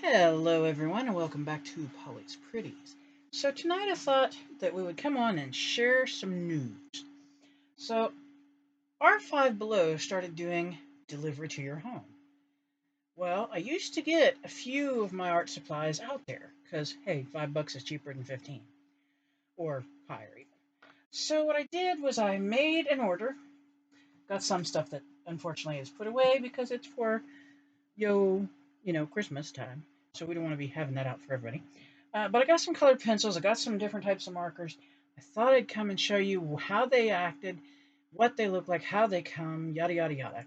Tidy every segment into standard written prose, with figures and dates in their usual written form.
Hello everyone and welcome back to Polly's Pretties. So tonight I thought that we would come on and share some news. So our Five Below started doing delivery to your home. Well, I used to get a few of my art supplies out there because hey, $5 is cheaper than 15 or higher even. So what I did was I made an order, got some stuff that unfortunately is put away because it's for Christmas time. So we don't want to be having that out for everybody. But I got some colored pencils. I got some different types of markers. I thought I'd come and show you how they acted, what they look like, how they come, yada, yada, yada.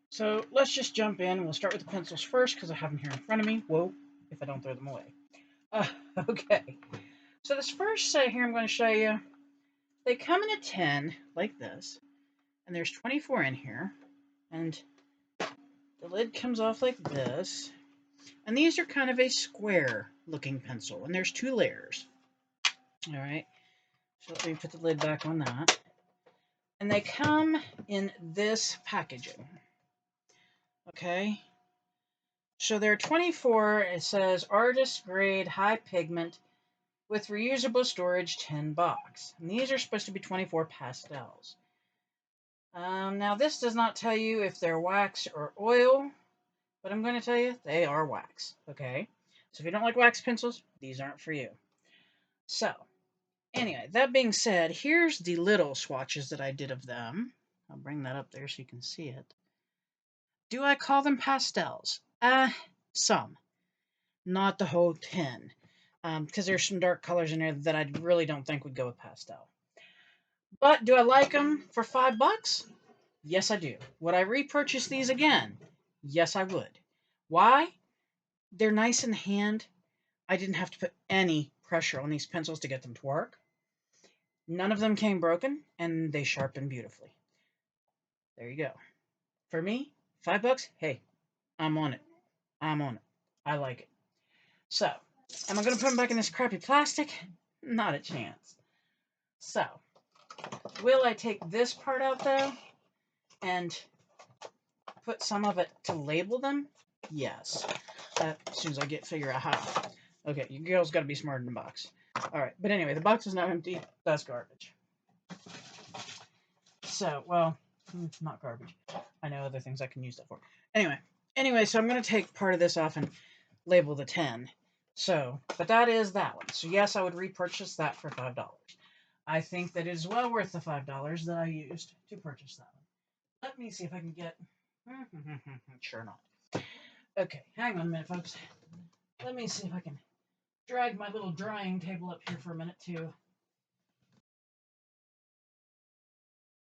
So let's just jump in. We'll start with the pencils first because I have them here in front of me. Whoa, if I don't throw them away. Uh, okay. So this first set here I'm going to show you, they come in a 10 like this. And there's 24 in here. And the lid comes off like this. And these are kind of a square looking pencil. And there's two layers. All right. So let me put the lid back on that. And they come in this packaging. Okay. So they're 24. It says artist grade high pigment with reusable storage 10 box. And these are supposed to be 24 pastels. Now this does not tell you if they're wax or oil, but I'm going to tell you they are wax. Okay. So if you don't like wax pencils, these aren't for you. So anyway, that being said, here's the little swatches that I did of them. I'll bring that up there so you can see it. Do I call them pastels? Some. Not the whole 10. Because there's some dark colors in there that I really don't think would go with pastel. But do I like them for $5? Yes, I do. Would I repurchase these again? Yes, I would. Why? They're nice in the hand. I didn't have to put any pressure on these pencils to get them to work. None of them came broken, and they sharpen beautifully. There you go. For me, $5, hey, I'm on it. I'm on it. I like it. So, am I going to put them back in this crappy plastic? Not a chance. So, will I take this part out, though, and put some of it to label them? Yes. As soon as I figure out how. Okay, you girls got to be smarter than the box. All right, but anyway, the box is now empty. That's garbage. So, well, not garbage. I know other things I can use that for. Anyway, so I'm going to take part of this off and label the 10. So, but that is that one. So yes, I would repurchase that for $5. I think that it is well worth the $5 that I used to purchase that one. Let me see if I can get... Sure not. Okay, hang on a minute, folks. Let me see if I can drag my little drying table up here for a minute, too.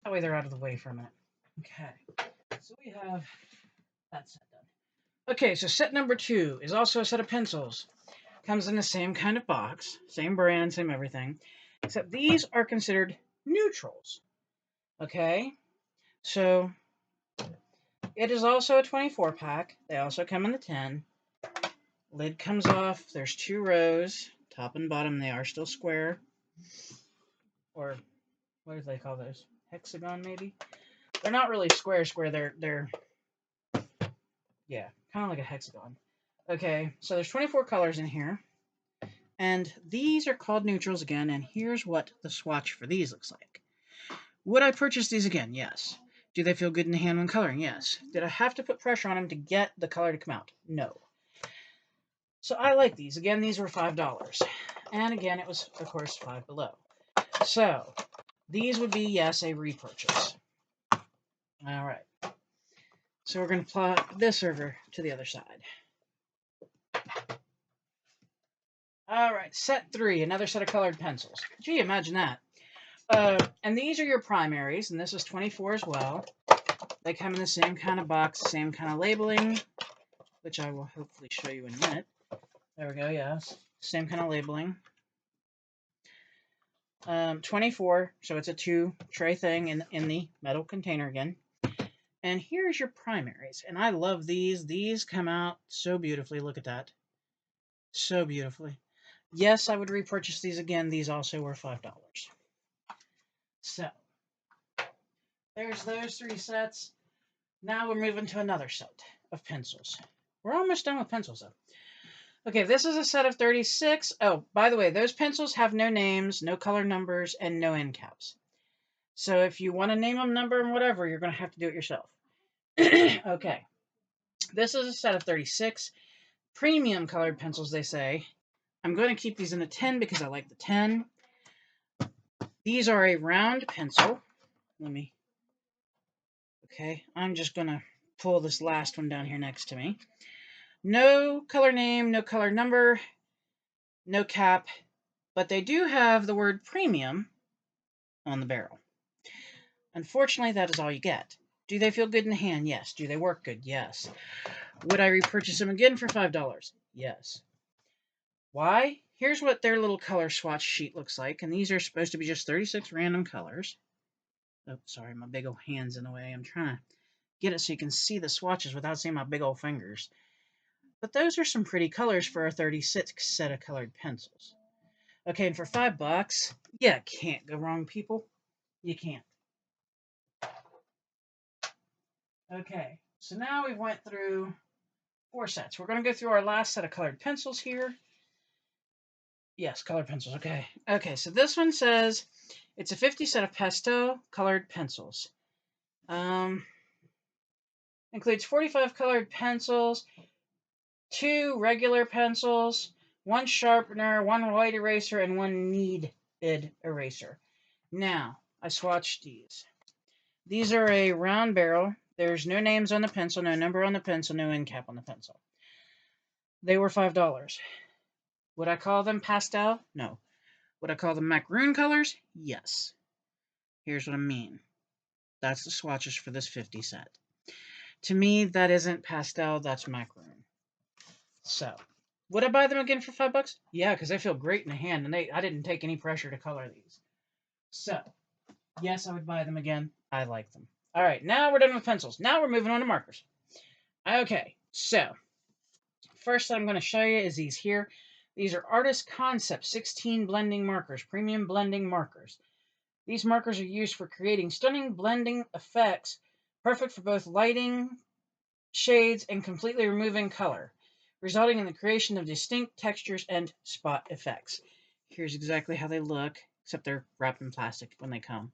That way they're out of the way for a minute. Okay, so we have that set done. Okay, so set number 2 is also a set of pencils. Comes in the same kind of box, same brand, same everything, except these are considered neutrals. Okay, so it is also a 24 pack. They also come in the 10. Lid comes off. There's 2 rows, top and bottom. They are still square, or what do they call those? Hexagon, maybe. They're not really square. They're yeah, kind of like a hexagon. Okay, so there's 24 colors in here. And these are called neutrals again, and here's what the swatch for these looks like. Would I purchase these again? Yes. Do they feel good in the hand when coloring? Yes. Did I have to put pressure on them to get the color to come out? No. So I like these. Again, these were $5. And again, it was, of course, Five Below. So these would be, yes, a repurchase. All right. So we're going to plot this over to the other side. All right, set 3, another set of colored pencils. Gee, imagine that. And these are your primaries, and this is 24 as well. They come in the same kind of box, same kind of labeling, which I will hopefully show you in a minute. There we go, yes. Same kind of labeling. 24, so it's a 2-tray thing in the metal container again. And here's your primaries. And I love these. These come out so beautifully. Look at that. So beautifully. Yes, I would repurchase these again. These also were $5. So, there's those 3 sets. Now we're moving to another set of pencils. We're almost done with pencils, though. Okay, this is a set of 36. Oh, by the way, those pencils have no names, no color numbers, and no end caps. So if you want to name them, number, and whatever, you're going to have to do it yourself. Okay, this is a set of 36 premium colored pencils, they say. I'm going to keep these in a 10 because I like the 10. These are a round pencil. Okay, I'm just going to pull this last one down here next to me. No color name, no color number, no cap, but they do have the word premium on the barrel. Unfortunately, that is all you get. Do they feel good in the hand? Yes. Do they work good? Yes. Would I repurchase them again for $5? Yes. Why? Here's what their little color swatch sheet looks like, and these are supposed to be just 36 random colors. Oh, sorry, my big old hand's in the way. I'm trying to get it so you can see the swatches without seeing my big old fingers. But those are some pretty colors for a 36 set of colored pencils. Okay, and for $5, yeah, can't go wrong, people. You can't. Okay, so now we went through 4 sets. We're going to go through our last set of colored pencils here. Yes, colored pencils. Okay. Okay, so this one says it's a 50 set of pastel colored pencils. Includes 45 colored pencils, 2 regular pencils, 1 sharpener, 1 white eraser, and 1 kneaded eraser. Now, I swatched these. These are a round barrel. There's no names on the pencil, no number on the pencil, no end cap on the pencil. They were $5. Would I call them pastel? No. Would I call them macaroon colors? Yes. Here's what I mean. That's the swatches for this 50 set. To me, that isn't pastel, that's macaroon. So, would I buy them again for $5? Yeah, because they feel great in the hand, and I didn't take any pressure to color these. So, yes, I would buy them again. I like them. All right, now we're done with pencils. Now we're moving on to markers. Okay, so first I'm going to show you is these here. These are Artist Concept 16 blending markers, premium blending markers. These markers are used for creating stunning blending effects, perfect for both lighting, shades, and completely removing color, resulting in the creation of distinct textures and spot effects. Here's exactly how they look, except they're wrapped in plastic when they come.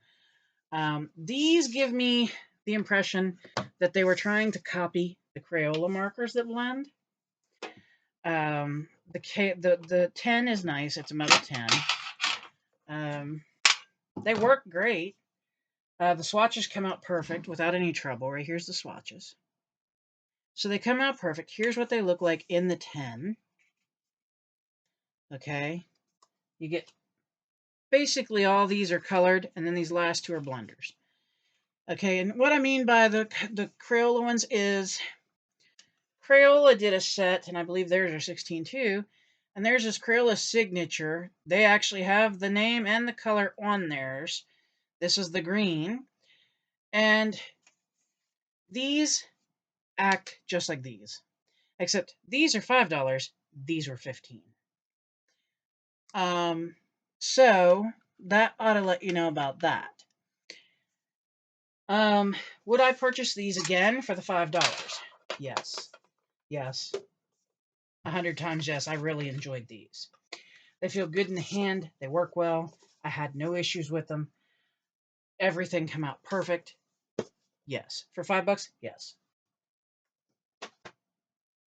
These give me the impression that they were trying to copy the Crayola markers that blend. The 10 is nice. It's a metal 10. They work great. The swatches come out perfect without any trouble. Right here's the swatches. So they come out perfect. Here's what they look like in the 10. Okay. You get basically all these are colored, and then these last 2 are blenders. Okay, and what I mean by the Crayola ones is Crayola did a set, and I believe theirs are 16 too, and there's this Crayola signature. They actually have the name and the color on theirs. This is the green, and these act just like these, except these are $5, these were $15. So that ought to let you know about that. Would I purchase these again for the $5? Yes. Yes. 100 times yes. I really enjoyed these. They feel good in the hand. They work well. I had no issues with them. Everything come out perfect. Yes. For $5? Yes.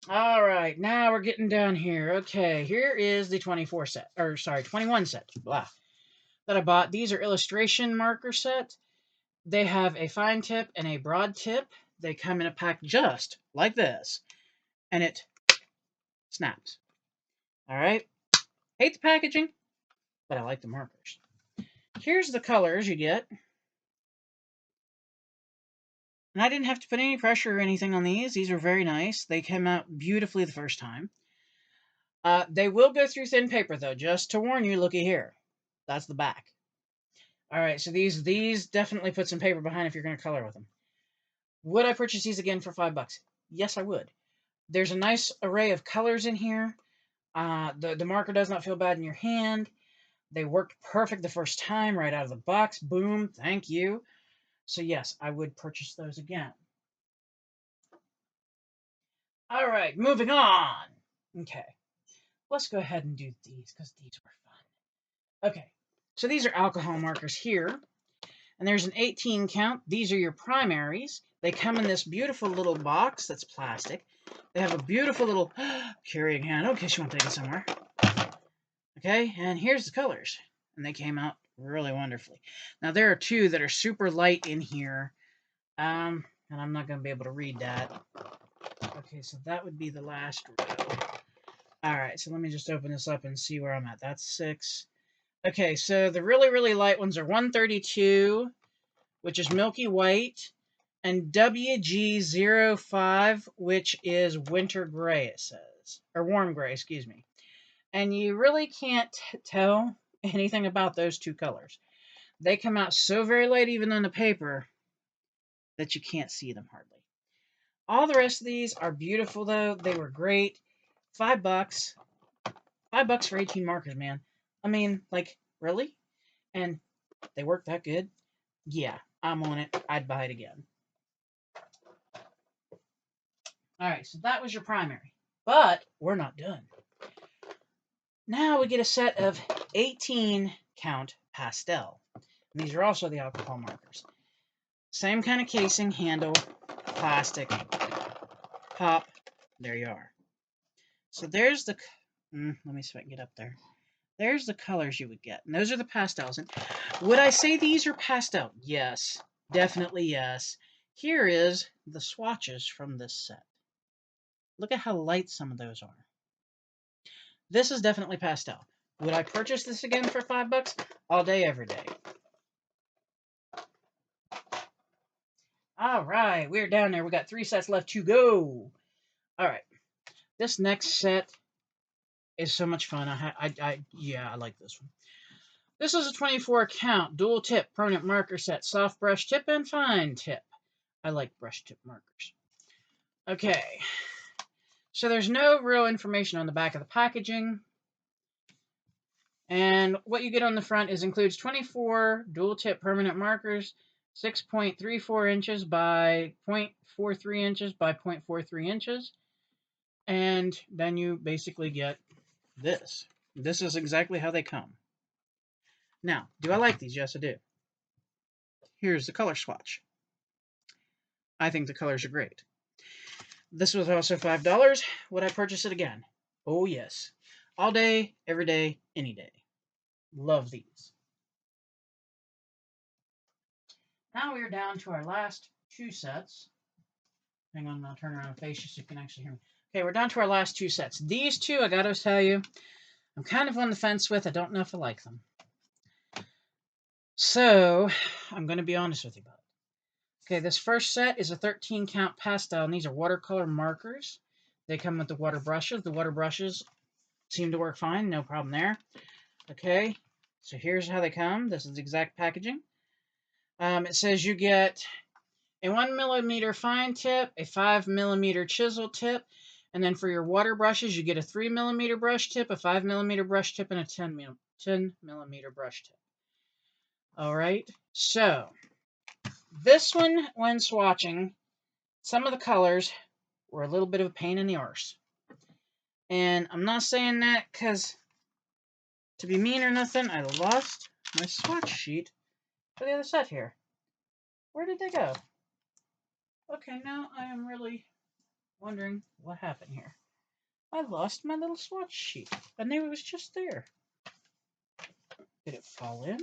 All right. Now we're getting down here. Okay. Here is the 21 set. Blah. That I bought. These are illustration marker set. They have a fine tip and a broad tip. They come in a pack just like this. And it snaps. All right. Hate the packaging, but I like the markers. Here's the colors you get. And I didn't have to put any pressure or anything on these. These are very nice. They came out beautifully the first time. They will go through thin paper, though. Just to warn you, looky here. That's the back. All right, so these definitely put some paper behind if you're going to color with them. Would I purchase these again for $5? Yes, I would. There's a nice array of colors in here. The marker does not feel bad in your hand. They worked perfect the first time, right out of the box. Boom, thank you. So yes, I would purchase those again. All right, moving on. Okay. let's go ahead and do these because these were fun. Okay, so these are alcohol markers here. And there's an 18 count. These are your primaries. They come in this beautiful little box that's plastic. They have a beautiful little carrying handle in case you want to take it somewhere. Okay, and here's the colors. And they came out really wonderfully. Now, there are two that are super light in here. And I'm not going to be able to read that. Okay, so that would be the last row. All right, so let me just open this up and see where I'm at. That's 6. Okay, so the really, really light ones are 132, which is milky white, and WG05, which is winter gray, it says. Or warm gray, excuse me. And you really can't tell anything about those two colors. They come out so very light, even on the paper, that you can't see them hardly. All the rest of these are beautiful, though. They were great. $5. $5 for 18 markers, man. I mean, like, really? And they work that good? Yeah, I'm on it. I'd buy it again. All right, so that was your primary. But we're not done. Now we get a set of 18 count pastel. And these are also the alcohol markers. Same kind of casing, handle, plastic, pop. There you are. So there's the... let me see if I can get up there. There's the colors you would get. And those are the pastels. And would I say these are pastel? Yes. Definitely yes. Here is the swatches from this set. Look at how light some of those are. This is definitely pastel. Would I purchase this again for $5? All day, every day. All right, we're down there. We got 3 sets left to go. All right, this next set is so much fun. Yeah, I like this one. This is a 24 count dual tip permanent marker set, soft brush tip and fine tip. I like brush tip markers. Okay, so there's no real information on the back of the packaging. And what you get on the front includes 24 dual tip permanent markers, 6.34 inches by 0.43 inches by 0.43 inches. And then you basically get this. This is exactly how they come. Now, do I like these? Yes, I do. Here's the color swatch. I think the colors are great. This was also $5. Would I purchase it again? Oh, yes. All day, every day, any day. Love these. Now we're down to our last 2 sets. Hang on, I'll turn around and face you so you can actually hear me. Okay, we're down to our last 2 sets. These 2, I gotta tell you, I'm kind of on the fence with. I don't know if I like them. So, I'm going to be honest with you about it. Okay, this first set is a 13 count pastel, and these are watercolor markers. They come with the water brushes. The water brushes seem to work fine, no problem there. Okay, so here's how they come. This is the exact packaging. It says you get a 1mm fine tip, a 5mm chisel tip, and then for your water brushes, you get a 3mm brush tip, a 5mm brush tip, and a 10mm brush tip. All right, so this one, when swatching, some of the colors were a little bit of a pain in the arse. And I'm not saying that because to be mean or nothing, I lost my swatch sheet for the other set here. Where did they go? Okay, now I am really wondering what happened here. I lost my little swatch sheet, and it was just there. Did it fall in?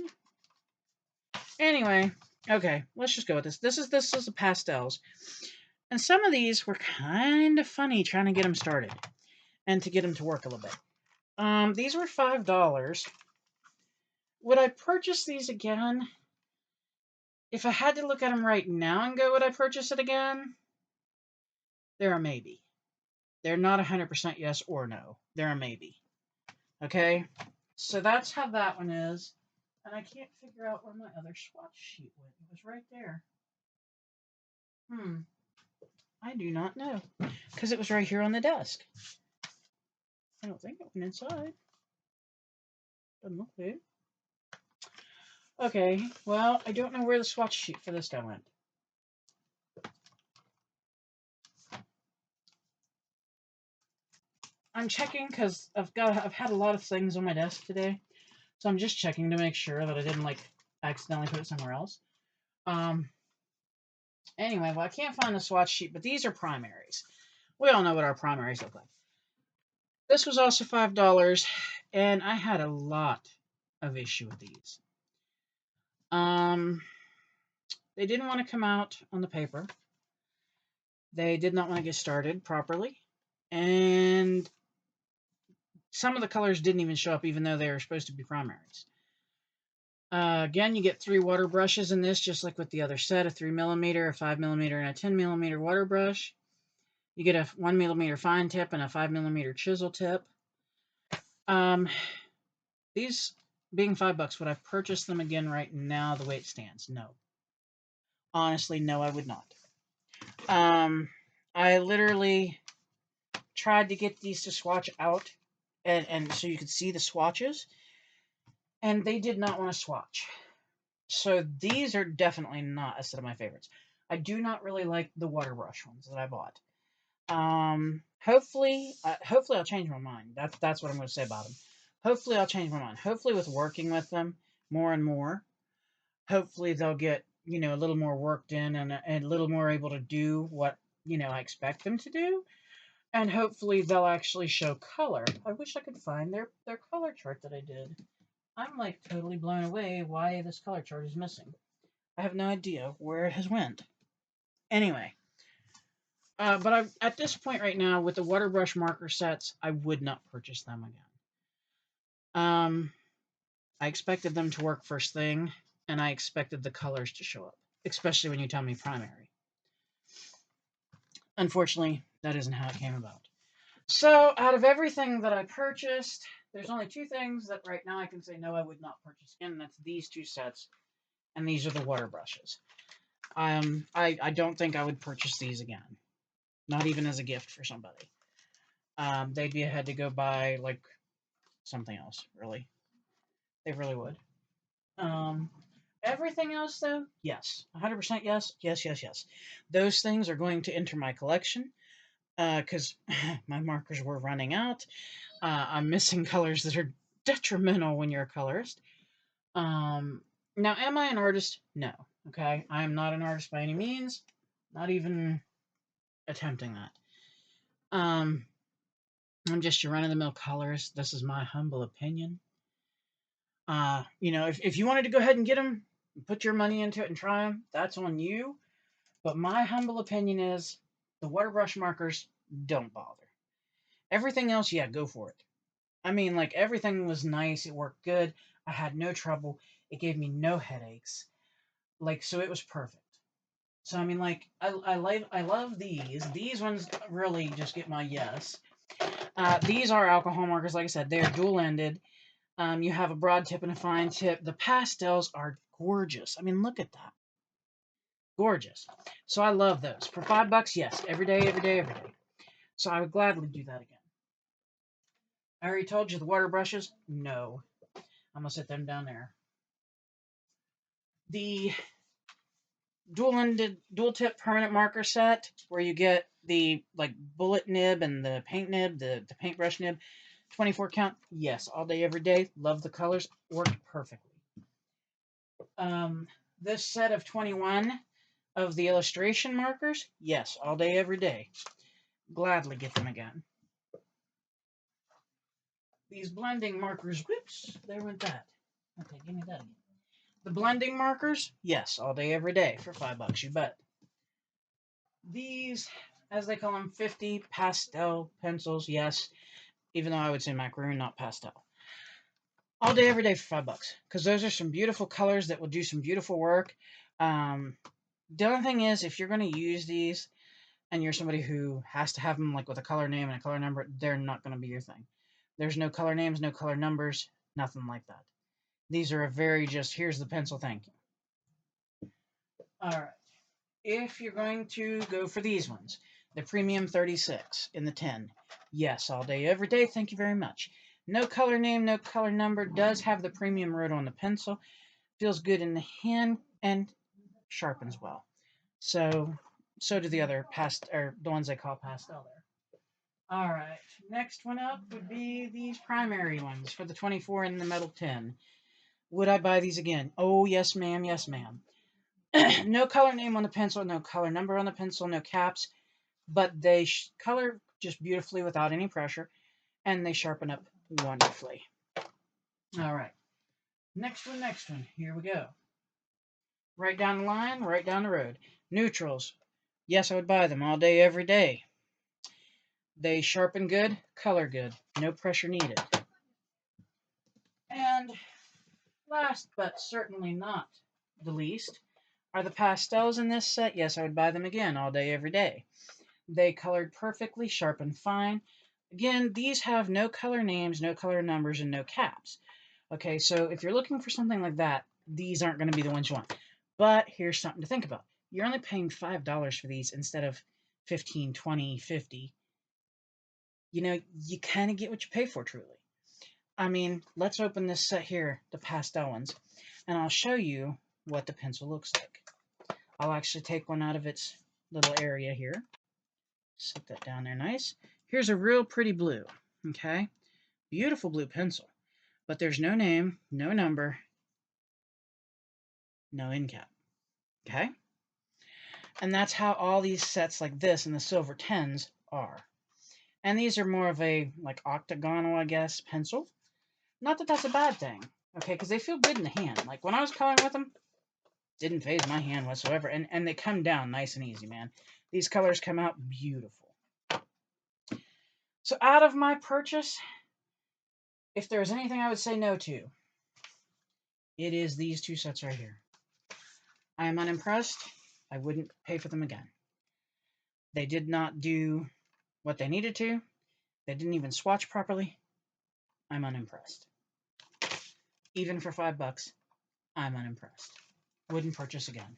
Anyway, okay, let's just go with this. This is the pastels. And some of these were kind of funny trying to get them started and to get them to work a little bit. These were $5. Would I purchase these again? If I had to look at them right now and go, would I purchase it again? They're a maybe. They're not 100% yes or no. They're a maybe. Okay? So that's how that one is. And I can't figure out where my other swatch sheet went. It was right there. I do not know. Because it was right here on the desk. I don't think it went inside. Doesn't look good. Okay, well, I don't know where the swatch sheet for this guy went. I'm checking because I've had a lot of things on my desk today, so I'm just checking to make sure that I didn't like accidentally put it somewhere else. Um. Anyway, well, I can't find the swatch sheet, but these are primaries. We all know what our primaries look like. This was also $5, and I had a lot of issue with these. Um, they didn't want to come out on the paper. They did not want to get started properly, and some of the colors didn't even show up, even though they were supposed to be primaries. Again, you get 3 water brushes in this, just like with the other set: a 3mm, a 5mm, and a 10mm water brush. You get a 1mm fine tip and a 5mm chisel tip. These being $5, would I purchase them again right now the way it stands? No. Honestly, no, I would not. I literally tried to get these to swatch out, and so you could see the swatches, and they did not want to swatch. So these are definitely not a set of my favorites. I do not really like the water brush ones that I bought. Hopefully I'll change my mind. That's what I'm going to say about them. Hopefully I'll change my mind. Hopefully with working with them more and more, hopefully they'll get, a little more worked in and a little more able to do what, I expect them to do. And hopefully they'll actually show color. I wish I could find their color chart that I did. I'm like totally blown away why this color chart is missing. I have no idea where it has went. Anyway, but at this point right now, with the water brush marker sets, I would not purchase them again. I expected them to work first thing, and I expected the colors to show up, especially when you tell me primary. Unfortunately, that isn't how it came about. So, out of everything that I purchased, there's only 2 things that right now I can say no, I would not purchase again, and that's these 2 sets, and these are the water brushes. I don't think I would purchase these again, not even as a gift for somebody. They'd be had to go buy like something else. Really, they really would. Um, Everything else though, yes, 100% yes, yes, yes, yes. Those things are going to enter my collection because my markers were running out. I'm missing colors that are detrimental when you're a colorist. Now, am I an artist? No. Okay, I am not an artist by any means. Not even attempting that. I'm just your run-of-the-mill colorist. This is my humble opinion. If you wanted to go ahead and get them, put your money into it and try them, that's on you. But my humble opinion is the water brush markers, don't bother. Everything else, yeah, go for it. I mean, like, everything was nice. It worked good. I had no trouble. It gave me no headaches. Like, so it was perfect. So, I mean, like, I love these. These ones really just get my yes. These are alcohol markers. Like I said, they're dual-ended. You have a broad tip and a fine tip. The pastels are gorgeous. I mean, look at that. Gorgeous. So I love those. For $5, yes. Every day, every day, every day. So I would gladly do that again. I already told you the water brushes. No. I'm going to set them down there. The dual tip permanent marker set, where you get the like bullet nib and the paint nib, the paintbrush nib, 24 count. Yes, all day, every day. Love the colors. Worked perfectly. This set of 21 of the illustration markers. Yes, all day, every day. Gladly get them again. These blending markers. Whoops, there went that. Okay, give me that again. The blending markers. Yes, all day, every day for $5. You bet. These, as they call them, 50 pastel pencils. Yes, even though I would say macaroon, not pastel. All day, every day for $5, because those are some beautiful colors that will do some beautiful work. The only thing is, if you're going to use these and you're somebody who has to have them like with a color name and a color number, they're not going to be your thing. There's no color names, no color numbers, nothing like that. These are a very just, here's the pencil, thank you. All right. If you're going to go for these ones, the Premium 36 in the 10. Yes, all day, every day, thank you very much. No color name, no color number, does have the premium wrote on the pencil. Feels good in the hand and sharpens well. So do the other the ones they call pastel there. All right, next one up would be these primary ones for the 24 in the metal tin. Would I buy these again? Oh, yes, ma'am. Yes, ma'am. No color name on the pencil, no color number on the pencil, no caps, but they color just beautifully without any pressure, and they sharpen up wonderfully. All right, next one, next one. Here we go. Right down the line, right down the road. Neutrals. Yes, I would buy them all day, every day. They sharpen good, color good, no pressure needed. And last but certainly not the least are the pastels in this set. Yes, I would buy them again all day, every day. They colored perfectly, sharpened fine. Again, these have no color names, no color numbers, and no caps. Okay, so if you're looking for something like that, these aren't going to be the ones you want. But here's something to think about. You're only paying $5 for these instead of 15, 20, 50. You know, you kind of get what you pay for, truly. I mean, let's open this set here, the pastel ones, and I'll show you what the pencil looks like. I'll actually take one out of its little area here. Set that down there nice. Here's a real pretty blue, okay? Beautiful blue pencil. But there's no name, no number, no end cap, okay? And that's how all these sets like this and the silver 10s are. And these are more of a, like, octagonal, I guess, pencil. Not that that's a bad thing, okay? Because they feel good in the hand. Like, when I was coloring with them, didn't phase my hand whatsoever. And they come down nice and easy, man. These colors come out beautiful. So out of my purchase, if there's anything I would say no to, it is these two sets right here. I am unimpressed. I wouldn't pay for them again. They did not do what they needed to. They didn't even swatch properly. I'm unimpressed. Even for $5, I'm unimpressed. Wouldn't purchase again.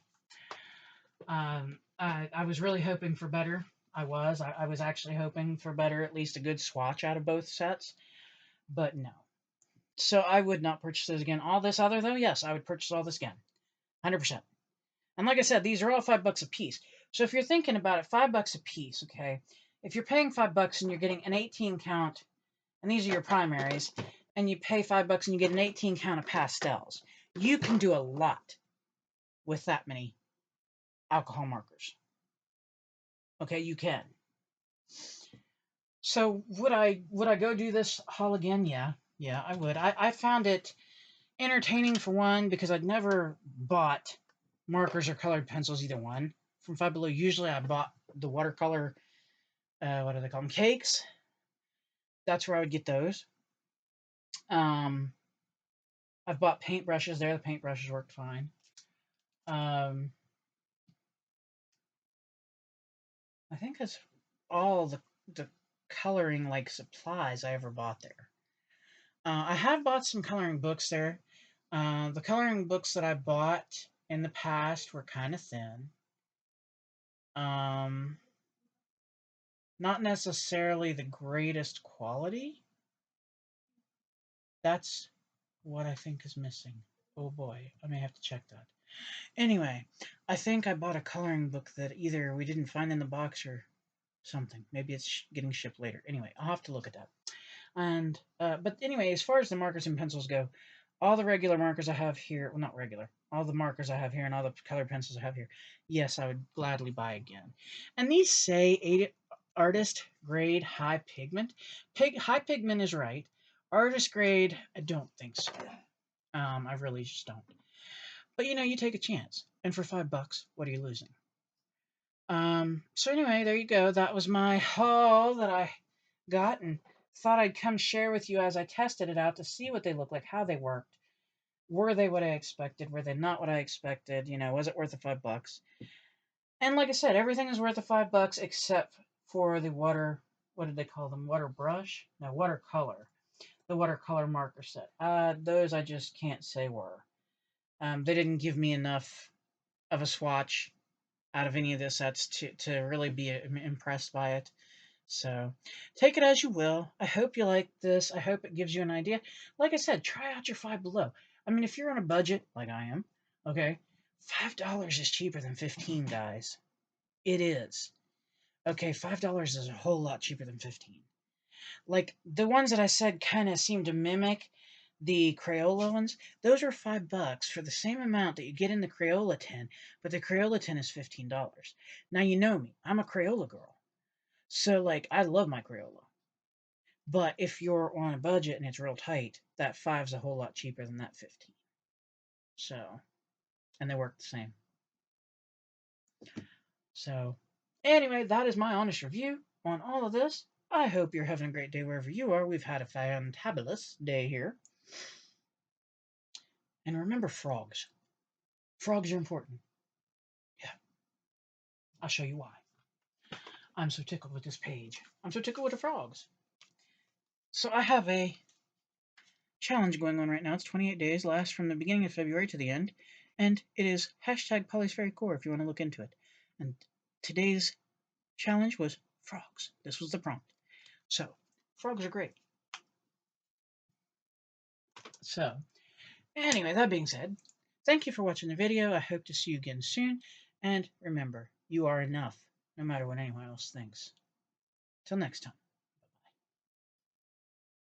I was really hoping for better. I was actually hoping for better, at least a good swatch out of both sets. But no. So I would not purchase those again. All this other, though, yes, I would purchase all this again. 100%. And like I said, these are all $5 a piece. So if you're thinking about it, $5 a piece, okay? If you're paying $5 and you're getting an 18 count, and these are your primaries, and you pay $5 and you get an 18 count of pastels, you can do a lot with that many alcohol markers. Okay, you can. So would I go do this haul again? Yeah, I would. I found it entertaining for one because I'd never bought markers or colored pencils, either one, from Five Below. Usually I bought the watercolor, what do they call them, cakes. That's where I would get those. I've bought paintbrushes there. The paintbrushes worked fine. I think that's all the coloring like supplies I ever bought there. I have bought some coloring books there. The coloring books that I bought in the past were kind of thin. Not necessarily the greatest quality. That's what I think is missing. Oh boy, I may have to check that. Anyway, I think I bought a coloring book that either we didn't find in the box or something. Maybe it's getting shipped later. Anyway, I'll have to look at that. And but anyway, as far as the markers and pencils go, all the regular markers I have here, well, not regular, all the markers I have here and all the colored pencils I have here, yes, I would gladly buy again. And these say artist grade high pigment. High pigment is right. Artist grade, I don't think so. I really just don't. But you know, you take a chance, and for $5, what are you losing? So anyway, there you go. That was my haul that I got, and thought I'd come share with you as I tested it out to see what they looked like, how they worked. Were they what I expected? Were they not what I expected? You know, was it worth the $5? And like I said, everything is worth the $5 except for the water. What did they call them? Water brush? No, watercolor. The watercolor marker set. Those I just can't say were. They didn't give me enough of a swatch out of any of the sets to really be impressed by it. So take it as you will. I hope you like this. I hope it gives you an idea. Like I said, try out your Five Below. I mean, if you're on a budget, like I am, okay, $5 is cheaper than 15, guys. It is. Okay, $5 is a whole lot cheaper than 15. Like the ones that I said kind of seem to mimic the Crayola ones. Those are $5 for the same amount that you get in the Crayola tin, but the Crayola tin is $15. Now you know me, I'm a Crayola girl, so like I love my Crayola. But if you're on a budget and it's real tight, that five's a whole lot cheaper than that 15. So, and they work the same. So, anyway, that is my honest review on all of this. I hope you're having a great day wherever you are. We've had a fantabulous day here. And remember frogs. Frogs are important. Yeah, I'll show you why. I'm so tickled with this page. I'm so tickled with the frogs. So I have a challenge going on right now. It's 28 days, lasts from the beginning of February to the end, and it is hashtag Polyspheric Core if you want to look into it. And today's challenge was frogs. This was the prompt. So, frogs are great. So, anyway, that being said, thank you for watching the video. I hope to see you again soon. And remember, you are enough, no matter what anyone else thinks. Till next time.